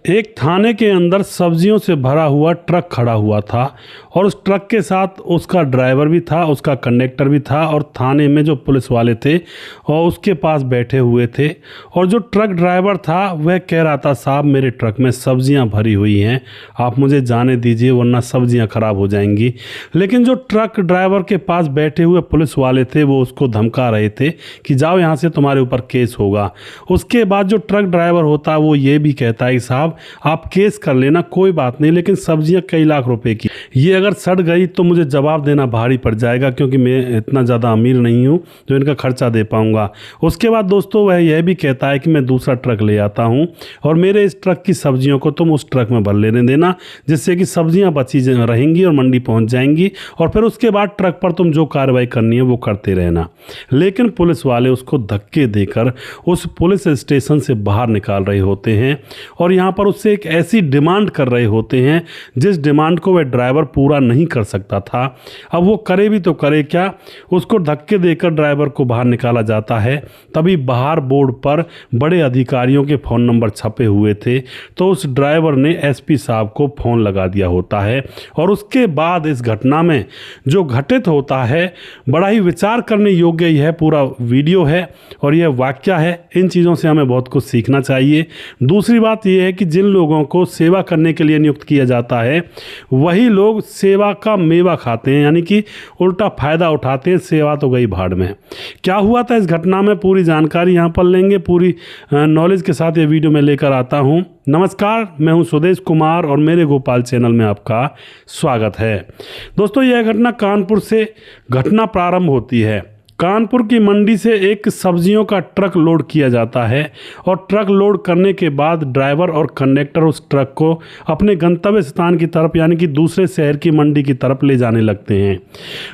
एक थाने के अंदर सब्जियों से भरा हुआ ट्रक खड़ा हुआ था और उस ट्रक के साथ उसका ड्राइवर भी था, उसका कंडक्टर भी था और थाने में जो पुलिस वाले थे और उसके पास बैठे हुए थे। और जो ट्रक ड्राइवर था वह कह रहा था, साहब मेरे ट्रक में सब्जियां भरी हुई हैं, आप मुझे जाने दीजिए वरना सब्जियां खराब हो जाएंगी। लेकिन जो ट्रक ड्राइवर के पास बैठे हुए पुलिस वाले थे वो उसको धमका रहे थे कि जाओ यहाँ से, तुम्हारे ऊपर केस होगा। उसके बाद जो ट्रक ड्राइवर होता है वो ये भी कहता है कि साहब आप केस कर लेना, कोई बात नहीं, लेकिन सब्जियां कई लाख रुपए की, ये अगर सड़ गई तो मुझे जवाब देना भारी पड़ जाएगा, क्योंकि मैं इतना ज़्यादा अमीर नहीं हूँ जो इनका खर्चा दे पाऊंगा। उसके बाद दोस्तों वह यह भी कहता है कि मैं दूसरा ट्रक ले आता हूँ और मेरे इस ट्रक की सब्जियों को तुम उस ट्रक में भर लेने देना, जिससे कि सब्जियां बची रहेंगी और मंडी पहुँच जाएंगी, और फिर उसके बाद ट्रक पर तुम जो कार्रवाई करनी है वो करते रहना। लेकिन पुलिस वाले उसको धक्के देकर उस पुलिस स्टेशन से बाहर निकाल रहे होते हैं और यहाँ पर उससे एक ऐसी डिमांड कर रहे होते हैं जिस डिमांड को वह ड्राइवर पूरा नहीं कर सकता था। अब वो करे भी तो करे क्या, उसको धक्के देकर ड्राइवर को बाहर निकाला जाता है। तभी बाहर बोर्ड पर बड़े अधिकारियों के फ़ोन नंबर छपे हुए थे, तो उस ड्राइवर ने एसपी साहब को फ़ोन लगा दिया होता है। और उसके बाद इस घटना में जो घटित होता है बड़ा ही विचार करने योग्य यह पूरा वीडियो है और यह वाक्य है। इन चीज़ों से हमें बहुत कुछ सीखना चाहिए। दूसरी बात यह है कि जिन लोगों को सेवा करने के लिए नियुक्त किया जाता है वही लोग सेवा का मेवा खाते हैं, यानी कि उल्टा फायदा उठाते हैं। सेवा तो गई भाड़ में। क्या हुआ था इस घटना में पूरी जानकारी यहाँ पर लेंगे, पूरी नॉलेज के साथ ये वीडियो में लेकर आता हूँ। नमस्कार, मैं हूँ सुदेश कुमार और मेरे गोपाल चैनल में आपका स्वागत है। दोस्तों यह घटना कानपुर से घटना प्रारंभ होती है। कानपुर की मंडी से एक सब्जियों का ट्रक लोड किया जाता है और ट्रक लोड करने के बाद ड्राइवर और कंडक्टर उस ट्रक को अपने गंतव्य स्थान की तरफ, यानी कि दूसरे शहर की मंडी की तरफ ले जाने लगते हैं।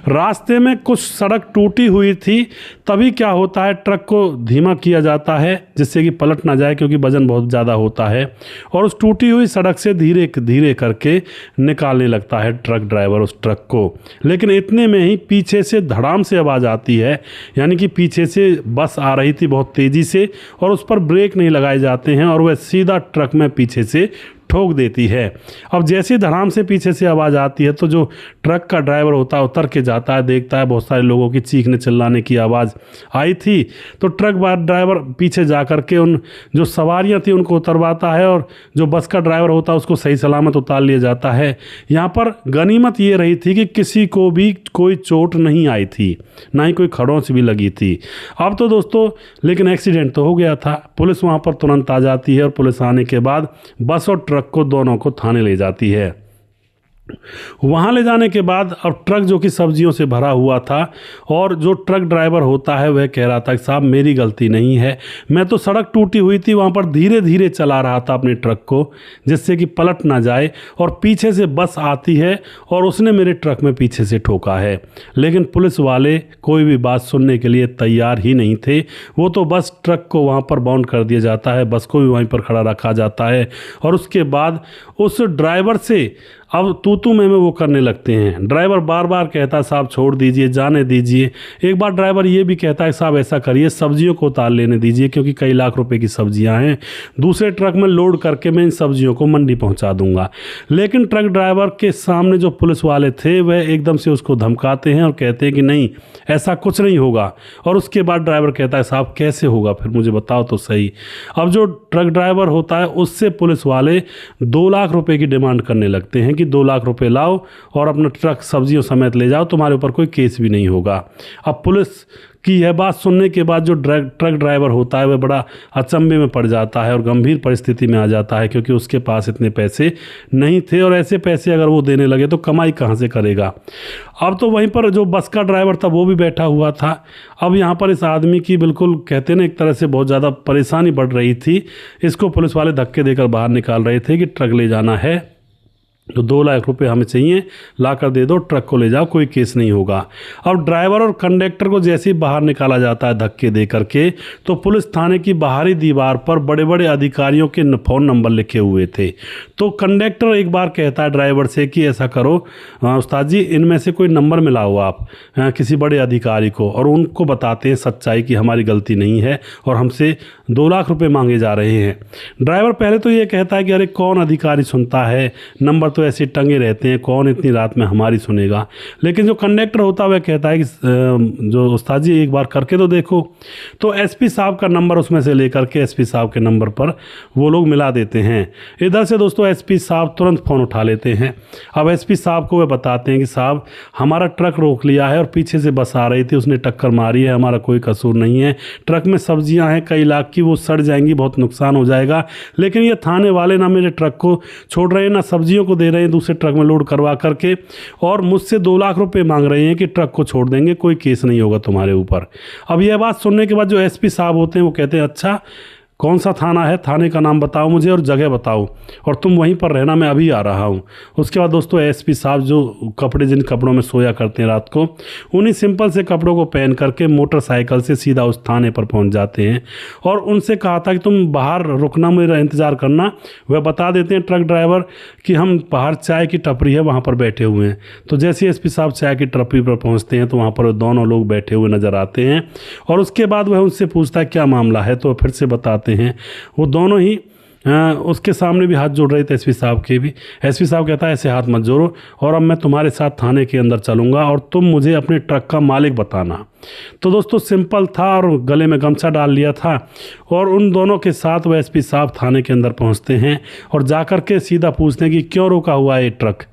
रास्ते में कुछ सड़क टूटी हुई थी, तभी क्या होता है ट्रक को धीमा किया जाता है जिससे कि पलट ना जाए, क्योंकि वजन बहुत ज़्यादा होता है। और उस टूटी हुई सड़क से धीरे धीरे करके निकालने लगता है ट्रक ड्राइवर उस ट्रक को। लेकिन इतने में ही पीछे से धड़ाम से आवाज़ आती है, यानी कि पीछे से बस आ रही थी बहुत तेज़ी से और उस पर ब्रेक नहीं लगाए जाते हैं और वह सीधा ट्रक में पीछे से ठोक देती है। अब जैसे धड़ाम से पीछे से आवाज़ आती है तो जो ट्रक का ड्राइवर होता है उतर के जाता है, देखता है बहुत सारे लोगों की चीखने चिल्लाने की आवाज़ आई थी, तो ट्रक ड्राइवर पीछे जा कर के उन जो सवारियां थी उनको उतरवाता है और जो बस का ड्राइवर होता है उसको सही सलामत उतार लिया जाता है। यहाँ पर गनीमत ये रही थी कि किसी को भी कोई चोट नहीं आई थी, ना ही कोई खड़ोंच भी लगी थी। अब तो दोस्तों लेकिन एक्सीडेंट तो हो गया था। पुलिस वहाँ पर तुरंत आ जाती है और पुलिस आने के बाद बस और ट्रक को दोनों को थाने ले जाती है। वहाँ ले जाने के बाद अब ट्रक जो कि सब्जियों से भरा हुआ था और जो ट्रक ड्राइवर होता है वह कह रहा था कि साहब मेरी गलती नहीं है, मैं तो सड़क टूटी हुई थी वहाँ पर धीरे धीरे चला रहा था अपने ट्रक को जिससे कि पलट ना जाए, और पीछे से बस आती है और उसने मेरे ट्रक में पीछे से ठोका है। लेकिन पुलिस वाले कोई भी बात सुनने के लिए तैयार ही नहीं थे। वो तो बस ट्रक को वहाँ पर बाउंड कर दिया जाता है, बस को भी वहीं पर खड़ा रखा जाता है और उसके बाद उस ड्राइवर से अब तू में वो करने लगते हैं। ड्राइवर बार बार कहता है साहब छोड़ दीजिए, जाने दीजिए। एक बार ड्राइवर ये भी कहता है साहब ऐसा करिए, सब्जियों को उतार लेने दीजिए क्योंकि कई लाख रुपए की सब्जियां हैं, दूसरे ट्रक में लोड करके मैं इन सब्जियों को मंडी पहुंचा दूंगा। लेकिन ट्रक ड्राइवर के सामने जो पुलिस वाले थे वह एकदम से उसको धमकाते हैं और कहते हैं कि नहीं ऐसा कुछ नहीं होगा। और उसके बाद ड्राइवर कहता है साहब कैसे होगा, फिर मुझे बताओ तो सही। अब जो ट्रक ड्राइवर होता है उससे पुलिस वाले 2 लाख रुपए की डिमांड करने लगते हैं कि 2 लाख रुपए लाओ और अपना ट्रक सब्जियों समेत ले जाओ, तुम्हारे ऊपर कोई केस भी नहीं होगा। अब पुलिस की यह बात सुनने के बाद जो ट्रक ड्राइवर होता है वह बड़ा अचंभे में पड़ जाता है और गंभीर परिस्थिति में आ जाता है, क्योंकि उसके पास इतने पैसे नहीं थे और ऐसे पैसे अगर वो देने लगे तो कमाई कहाँ से करेगा। अब तो वहीं पर जो बस का ड्राइवर था वो भी बैठा हुआ था। अब यहाँ पर इस आदमी की बिल्कुल कहते ना एक तरह से बहुत ज़्यादा परेशानी बढ़ रही थी। इसको पुलिस वाले धक्के देकर बाहर निकाल रहे थे कि ट्रक ले जाना है तो 2 लाख रुपए हमें चाहिए, ला कर दे दो, ट्रक को ले जाओ, कोई केस नहीं होगा। अब ड्राइवर और कंडक्टर को जैसे ही बाहर निकाला जाता है धक्के दे करके, तो पुलिस थाने की बाहरी दीवार पर बड़े बड़े अधिकारियों के फ़ोन नंबर लिखे हुए थे। तो कंडक्टर एक बार कहता है ड्राइवर से कि ऐसा करो उस्ताद जी, इनमें से कोई नंबर मिलाओ आप किसी बड़े अधिकारी को, और उनको बताते हैं सच्चाई कि हमारी गलती नहीं है और हमसे 2 लाख रुपए मांगे जा रहे हैं। ड्राइवर पहले तो ये कहता है कि अरे कौन अधिकारी सुनता है, नंबर तो ऐसे टंगे रहते हैं, कौन इतनी रात में हमारी सुनेगा। लेकिन जो कंडक्टर होता है वह कहता है कि जो उस्ताद जी एक बार करके तो देखो। तो एसपी साहब का नंबर उसमें से लेकर के एसपी साहब के नंबर पर वो लोग मिला देते हैं। इधर से दोस्तों एसपी साहब तुरंत फ़ोन उठा लेते हैं। अब एसपी साहब को वे बताते हैं कि साहब हमारा ट्रक रोक लिया है और पीछे से बस आ रही थी, उसने टक्कर मारी है, हमारा कोई कसूर नहीं है, ट्रक में सब्जियां हैं कई लाख की, वो सड़ जाएंगी, बहुत नुकसान हो जाएगा। लेकिन ये थाने वाले ना मेरे ट्रक को छोड़ रहे हैं, ना सब्जियों को दे रहे हैं दूसरे ट्रक में लोड करवा करके, और मुझसे 2 लाख रुपए मांग रहे हैं कि ट्रक को छोड़ देंगे, कोई केस नहीं होगा तुम्हारे ऊपर। अब यह बात सुनने के बाद जो एसपी साहब होते हैं वो कहते हैं अच्छा कौन सा थाना है, थाने का नाम बताओ मुझे और जगह बताओ, और तुम वहीं पर रहना, मैं अभी आ रहा हूँ। उसके बाद दोस्तों एसपी साहब जो कपड़े जिन कपड़ों में सोया करते हैं रात को, उन्हीं सिंपल से कपड़ों को पहन करके मोटरसाइकिल से सीधा उस थाने पर पहुँच जाते हैं। और उनसे कहा था कि तुम बाहर रुकना, मेरा इंतज़ार करना। वह बता देते हैं ट्रक ड्राइवर कि हम बाहर चाय की टपरी है वहाँ पर बैठे हुए हैं। तो जैसे एसपी साहब चाय की टपरी पर पहुँचते हैं तो वहाँ पर दोनों लोग बैठे हुए नज़र आते हैं। और उसके बाद वह उनसे पूछता है क्या मामला है, तो फिर से बताते हैं। वो दोनों ही उसके सामने भी हाथ जोड़ रहे थे, एसपी साहब के भी। एसपी साहब कहता है ऐसे हाथ मत जोड़ो, और अब मैं तुम्हारे साथ थाने के अंदर चलूँगा और तुम मुझे अपने ट्रक का मालिक बताना। तो दोस्तों सिंपल था और गले में गमछा डाल लिया था, और उन दोनों के साथ वह एसपी साहब थाने के अंदर पहुंचते हैं और जाकर के सीधा पूछते हैं कि क्यों रोका हुआ है ये ट्रक,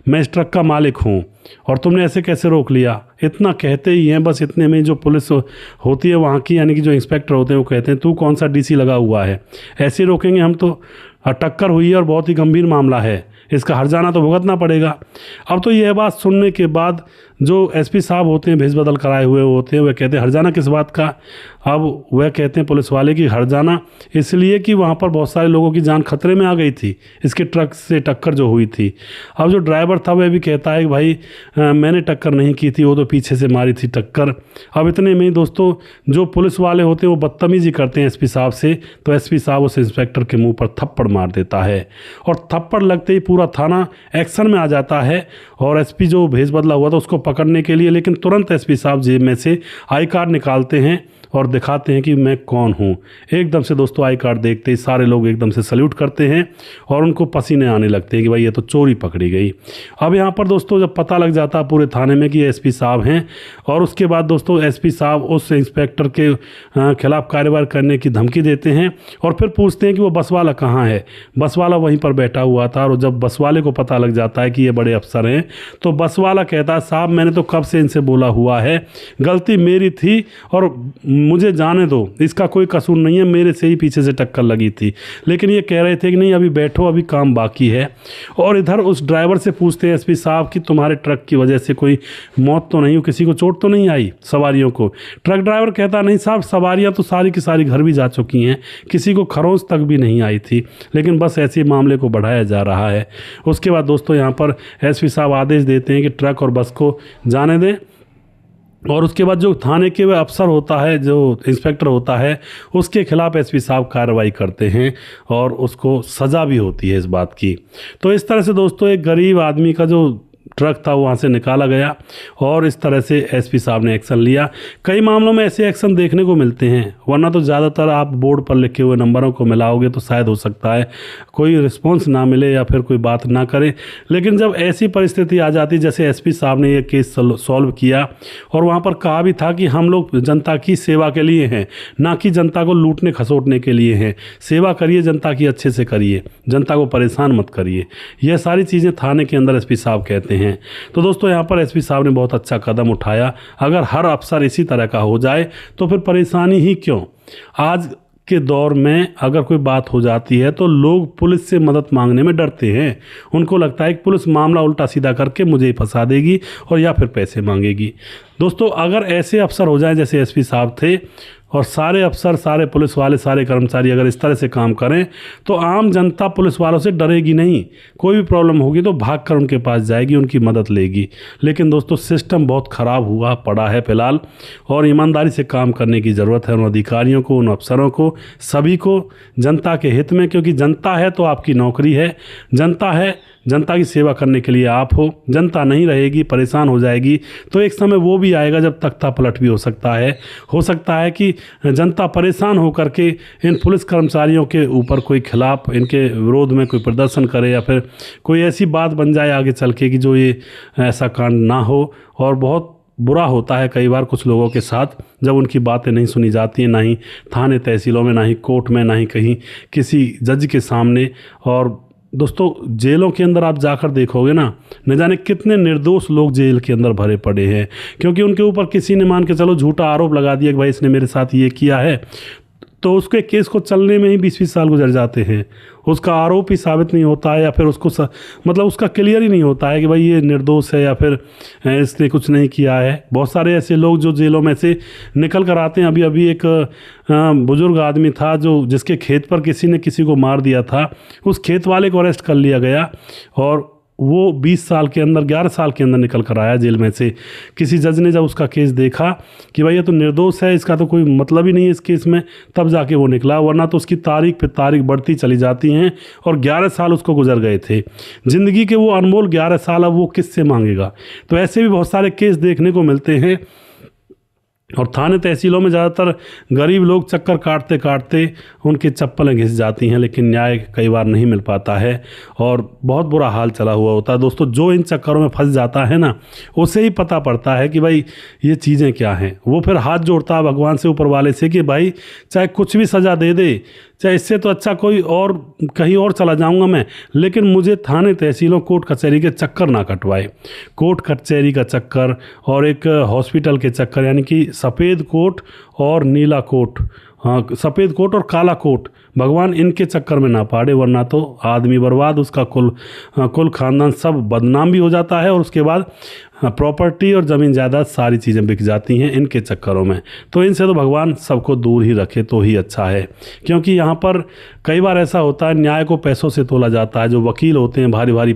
मैं इस ट्रक का मालिक हूँ और तुमने ऐसे कैसे रोक लिया। इतना कहते ही हैं, बस इतने में जो पुलिस होती है वहाँ की, यानी कि जो इंस्पेक्टर होते हैं वो कहते हैं तू कौन सा डीसी लगा हुआ है, ऐसे रोकेंगे हम तो, टक्कर हुई है और बहुत ही गंभीर मामला है, इसका हर्जाना तो भुगतना पड़ेगा। अब तो यह बात सुनने के बाद जो एसपी साहब होते हैं भेष बदल कराए हुए होते हैं, वह कहते हैं हर्जाना किस बात का। अब वह कहते हैं पुलिस वाले कि हर्जाना इसलिए कि वहाँ पर बहुत सारे लोगों की जान खतरे में आ गई थी, इसके ट्रक से टक्कर जो हुई थी। अब जो ड्राइवर था वह भी कहता है कि भाई मैंने टक्कर नहीं की थी, वो तो पीछे से मारी थी टक्कर। अब इतने में दोस्तों जो पुलिस वाले होते हैं वो बदतमीजी करते हैं एसपी साहब से, तो एसपी साहब उस इंस्पेक्टर के मुँह पर थप्पड़ मार देता है, और थप्पड़ लगते ही पूरा थाना एक्शन में आ जाता है। और एसपी जो भेष बदला हुआ था उसको पकड़ने के लिए, लेकिन तुरंत एसपी साहब जेब में से आई कार्ड निकालते हैं और दिखाते हैं कि मैं कौन हूँ। एकदम से दोस्तों आई कार्ड देखते ही सारे लोग एकदम से सल्यूट करते हैं और उनको पसीने आने लगते हैं कि भाई ये तो चोरी पकड़ी गई। अब यहाँ पर दोस्तों जब पता लग जाता है पूरे थाने में कि एसपी साहब हैं, और उसके बाद दोस्तों एसपी साहब उस इंस्पेक्टर के खिलाफ कार्रवाई करने की धमकी देते हैं और फिर पूछते हैं कि वो बस वाला कहाँ है। बस वाला वहीं पर बैठा हुआ था, और जब बस वाले को पता लग जाता है कि ये बड़े अफसर हैं, तो बस वाला कहता है साहब मैंने तो कब से इनसे बोला हुआ है, गलती मेरी थी और मुझे जाने दो, इसका कोई कसूर नहीं है, मेरे से ही पीछे से टक्कर लगी थी। लेकिन ये कह रहे थे कि नहीं अभी बैठो, अभी काम बाकी है। और इधर उस ड्राइवर से पूछते हैं एसपी साहब कि तुम्हारे ट्रक की वजह से कोई मौत तो नहीं हुई, किसी को चोट तो नहीं आई सवारियों को। ट्रक ड्राइवर कहता नहीं साहब सवारियां तो सारी की सारी घर भी जा चुकी हैं, किसी को खरोंच तक भी नहीं आई थी, लेकिन बस ऐसे मामले को बढ़ाया जा रहा है। उसके बाद दोस्तों यहाँ पर एसपी साहब आदेश देते हैं कि ट्रक और बस को जाने दें, और उसके बाद जो थाने के वह अफसर होता है, जो इंस्पेक्टर होता है, उसके खिलाफ एसपी साहब कार्रवाई करते हैं और उसको सज़ा भी होती है इस बात की। तो इस तरह से दोस्तों एक गरीब आदमी का जो ट्रक था वहाँ से निकाला गया, और इस तरह से एसपी साहब ने एक्शन लिया। कई मामलों में ऐसे एक्शन देखने को मिलते हैं, वरना तो ज़्यादातर आप बोर्ड पर लिखे हुए नंबरों को मिलाओगे तो शायद हो सकता है कोई रिस्पॉन्स ना मिले या फिर कोई बात ना करे। लेकिन जब ऐसी परिस्थिति आ जाती जैसे एसपी साहब ने ये केस सॉल्व किया, और वहाँ पर कहा भी था कि हम लोग जनता की सेवा के लिए हैं, ना कि जनता को लूटने खसोटने के लिए हैं। सेवा करिए, जनता की अच्छे से करिए, जनता को परेशान मत करिए। यह सारी चीज़ें थाने के अंदर एसपी साहब कहते हैं। तो दोस्तों यहाँ पर एसपी साहब ने बहुत अच्छा कदम उठाया। अगर हर अफसर इसी तरह का हो जाए तो फिर परेशानी ही क्यों। आज के दौर में अगर कोई बात हो जाती है तो लोग पुलिस से मदद मांगने में डरते हैं। उनको लगता है कि पुलिस मामला उल्टा सीधा करके मुझे ही फंसा देगी और या फिर पैसे मांगेगी। दोस्तों अगर ऐसे अफसर हो जाएं जैसे एसपी साहब थे, और सारे अफसर, सारे पुलिस वाले, सारे कर्मचारी अगर इस तरह से काम करें, तो आम जनता पुलिस वालों से डरेगी नहीं। कोई भी प्रॉब्लम होगी तो भाग कर उनके पास जाएगी, उनकी मदद लेगी। लेकिन दोस्तों सिस्टम बहुत ख़राब हुआ पड़ा है फिलहाल, और ईमानदारी से काम करने की ज़रूरत है उन अधिकारियों को, उन अफसरों को, सभी को, जनता के हित में। क्योंकि जनता है तो आपकी नौकरी है, जनता है, जनता की सेवा करने के लिए आप हो। जनता नहीं रहेगी, परेशान हो जाएगी, तो एक समय वो भी आएगा जब तख्ता पलट भी हो सकता है कि जनता परेशान होकर के इन पुलिस कर्मचारियों के ऊपर कोई खिलाफ, इनके विरोध में कोई प्रदर्शन करे, या फिर कोई ऐसी बात बन जाए आगे चल के कि जो ये ऐसा कांड ना हो। और बहुत बुरा होता है कई बार कुछ लोगों के साथ, जब उनकी बातें नहीं सुनी जाती हैं, ना ही थाने तहसीलों में, ना ही कोर्ट में, ना ही कहीं किसी जज के सामने। और दोस्तों जेलों के अंदर आप जाकर देखोगे ना, न जाने कितने निर्दोष लोग जेल के अंदर भरे पड़े हैं, क्योंकि उनके ऊपर किसी ने मान के चलो झूठा आरोप लगा दिया कि भाई इसने मेरे साथ ये किया है, तो उसके केस को चलने में ही 20-20 साल गुजर जाते हैं। उसका आरोप ही साबित नहीं होता है, या फिर उसको मतलब उसका क्लियर ही नहीं होता है कि भाई ये निर्दोष है या फिर इसने कुछ नहीं किया है। बहुत सारे ऐसे लोग जो जेलों में से निकल कर आते हैं। अभी एक बुजुर्ग आदमी था जिसके खेत पर किसी ने किसी को मार दिया था, उस खेत वाले को अरेस्ट कर लिया गया, और वो 20 साल के अंदर, 11 साल के अंदर निकल कर आया जेल में से। किसी जज ने जब उसका केस देखा कि भाई ये तो निर्दोष है, इसका तो कोई मतलब ही नहीं है इस केस में, तब जाके वो निकला, वरना तो उसकी तारीख पे तारीख बढ़ती चली जाती हैं। और 11 साल उसको गुजर गए थे ज़िंदगी के, वो अनमोल 11 साल अब वो किससे मांगेगा। तो ऐसे भी बहुत सारे केस देखने को मिलते हैं। और थाने तहसीलों में ज़्यादातर गरीब लोग चक्कर काटते काटते उनकी चप्पलें घिस जाती हैं, लेकिन न्याय कई बार नहीं मिल पाता है, और बहुत बुरा हाल चला हुआ होता है। दोस्तों जो इन चक्करों में फंस जाता है ना, उसे ही पता पड़ता है कि भाई ये चीज़ें क्या हैं। वो फिर हाथ जोड़ता है भगवान से, ऊपर वाले से, कि भाई चाहे कुछ भी सज़ा दे दे, चाहे इससे तो अच्छा कोई और कहीं और चला जाऊंगा मैं, लेकिन मुझे थाने तहसीलों कोर्ट कचहरी के चक्कर ना कटवाए। कोर्ट कचहरी का चक्कर और एक हॉस्पिटल के चक्कर, यानी कि सफ़ेद कोट और नीला कोट, हाँ सफ़ेद कोट और काला कोट, भगवान इनके चक्कर में ना पाड़े, वरना तो आदमी बर्बाद, उसका कुल खानदान सब बदनाम भी हो जाता है, और उसके बाद प्रॉपर्टी और ज़मीन जायदाद सारी चीज़ें बिक जाती हैं इनके चक्करों में। तो इनसे तो भगवान सबको दूर ही रखे तो ही अच्छा है। क्योंकि यहाँ पर कई बार ऐसा होता है, न्याय को पैसों से तोला जाता है। जो वकील होते हैं भारी भारी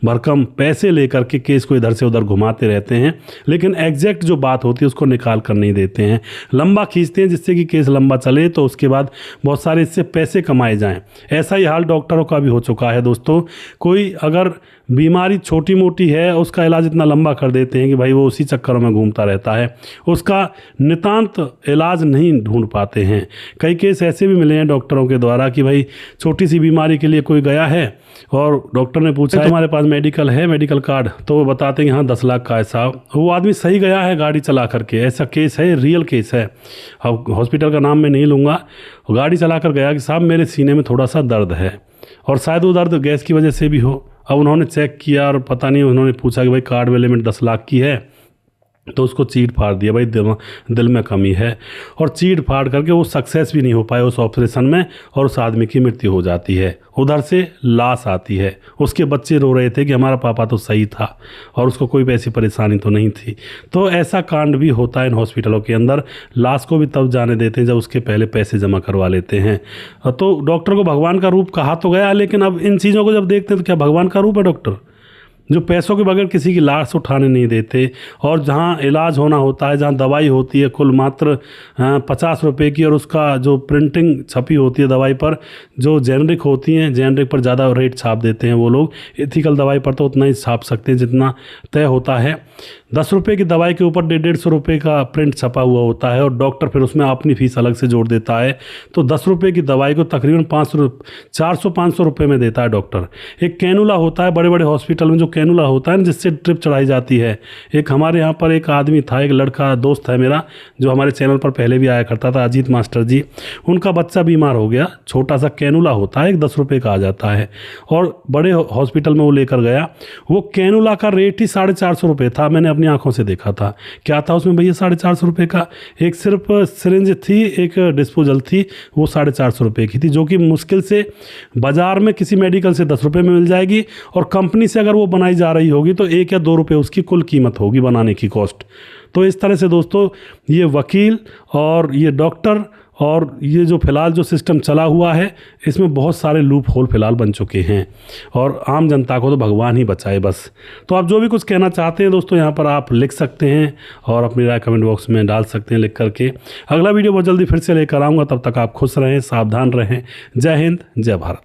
भरकम पैसे लेकर के केस को इधर से उधर घुमाते रहते हैं, लेकिन एग्जैक्ट जो बात होती है उसको निकाल कर नहीं देते हैं, लंबा खींचते हैं जिससे कि केस लंबा चले, तो उसके बाद बहुत सारे इससे पैसे कमाए जाएं। ऐसा ही हाल डॉक्टरों का भी हो चुका है दोस्तों। कोई अगर बीमारी छोटी मोटी है, उसका इलाज इतना लंबा कर देते हैं कि भाई वो उसी चक्करों में घूमता रहता है, उसका नितांत इलाज नहीं ढूंढ पाते हैं। कई केस ऐसे भी मिले हैं डॉक्टरों के द्वारा कि भाई छोटी सी बीमारी के लिए कोई गया है और डॉक्टर ने पूछा तुम्हारे पास मेडिकल है, मेडिकल कार्ड, तो वो बताते हैं कि हाँ 10 लाख का है साहब। वो आदमी सही गया है गाड़ी चला करके, ऐसा केस है, रियल केस है। अब हॉस्पिटल का नाम मैं नहीं लूँगा। गाड़ी चला कर गया कि साहब मेरे सीने में थोड़ा सा दर्द है, और शायद वो दर्द गैस की वजह से भी हो। अब उन्होंने चेक किया और पता नहीं, उन्होंने पूछा कि भाई कार्ड में लिमिट 10 लाख की है, तो उसको चीट फाड़ दिया, भाई दिल में कमी है, और चीट फाड़ करके वो सक्सेस भी नहीं हो पाए उस ऑपरेशन में, और उस आदमी की मृत्यु हो जाती है। उधर से लाश आती है, उसके बच्चे रो रहे थे कि हमारा पापा तो सही था और उसको कोई ऐसी परेशानी तो नहीं थी। तो ऐसा कांड भी होता है इन हॉस्पिटलों के अंदर। लाश को भी तब जाने देते हैं जब उसके पहले पैसे जमा करवा लेते हैं। तो डॉक्टर को भगवान का रूप कहा तो गया, लेकिन अब इन चीज़ों को जब देखते हैं तो क्या भगवान का रूप है डॉक्टर, जो पैसों के बगैर किसी की लाश उठाने नहीं देते, और जहाँ इलाज होना होता है, जहाँ दवाई होती है कुल मात्र 50 रुपये की, और उसका जो प्रिंटिंग छपी होती है दवाई पर, जो जेनरिक होती हैं, जेनरिक पर ज़्यादा रेट छाप देते हैं वो लोग, एथिकल दवाई पर तो उतना ही छाप सकते हैं जितना तय होता है। 10 रुपये की दवाई के ऊपर 150 रुपये का प्रिंट छपा हुआ होता है, और डॉक्टर फिर उसमें अपनी फीस अलग से जोड़ देता है। तो 10 रुपये की दवाई को तकरीबन 400-500 रुपये में देता है डॉक्टर। एक कैनुला होता है बड़े बड़े हॉस्पिटल में, जो कैनुला होता है जिससे ड्रिप चढ़ाई जाती है। एक हमारे यहाँ पर एक आदमी था, एक लड़का दोस्त है मेरा, जो हमारे चैनल पर पहले भी आया करता था, अजीत मास्टर जी। उनका बच्चा बीमार हो गया, छोटा सा कैनुला होता है, एक 10 रुपये का आ जाता है, और बड़े हॉस्पिटल में वो लेकर गया। वो कैनुला का रेट ही 450 रुपये था, मैंने अपनी आंखों से देखा था। क्या था उसमें भैया 450 रुपये का? एक सिर्फ सिरिंज थी, एक डिस्पोजल थी, वो 450 रुपये की थी, जो कि मुश्किल से बाजार में किसी मेडिकल से 10 रुपये में मिल जाएगी, और कंपनी से अगर वो बनाई जा रही होगी तो 1 या 2 रुपये उसकी कुल कीमत होगी बनाने की कॉस्ट। तो इस तरह से दोस्तों ये वकील और ये डॉक्टर और ये जो फिलहाल जो सिस्टम चला हुआ है, इसमें बहुत सारे लूप होल फिलहाल बन चुके हैं और आम जनता को तो भगवान ही बचाए बस। तो आप जो भी कुछ कहना चाहते हैं दोस्तों यहाँ पर आप लिख सकते हैं और अपनी राय कमेंट बॉक्स में डाल सकते हैं लिख करके। अगला वीडियो बहुत जल्दी फिर से लेकर आऊँगा, तब तक आप खुश रहें, सावधान रहें। जय हिंद, जय भारत।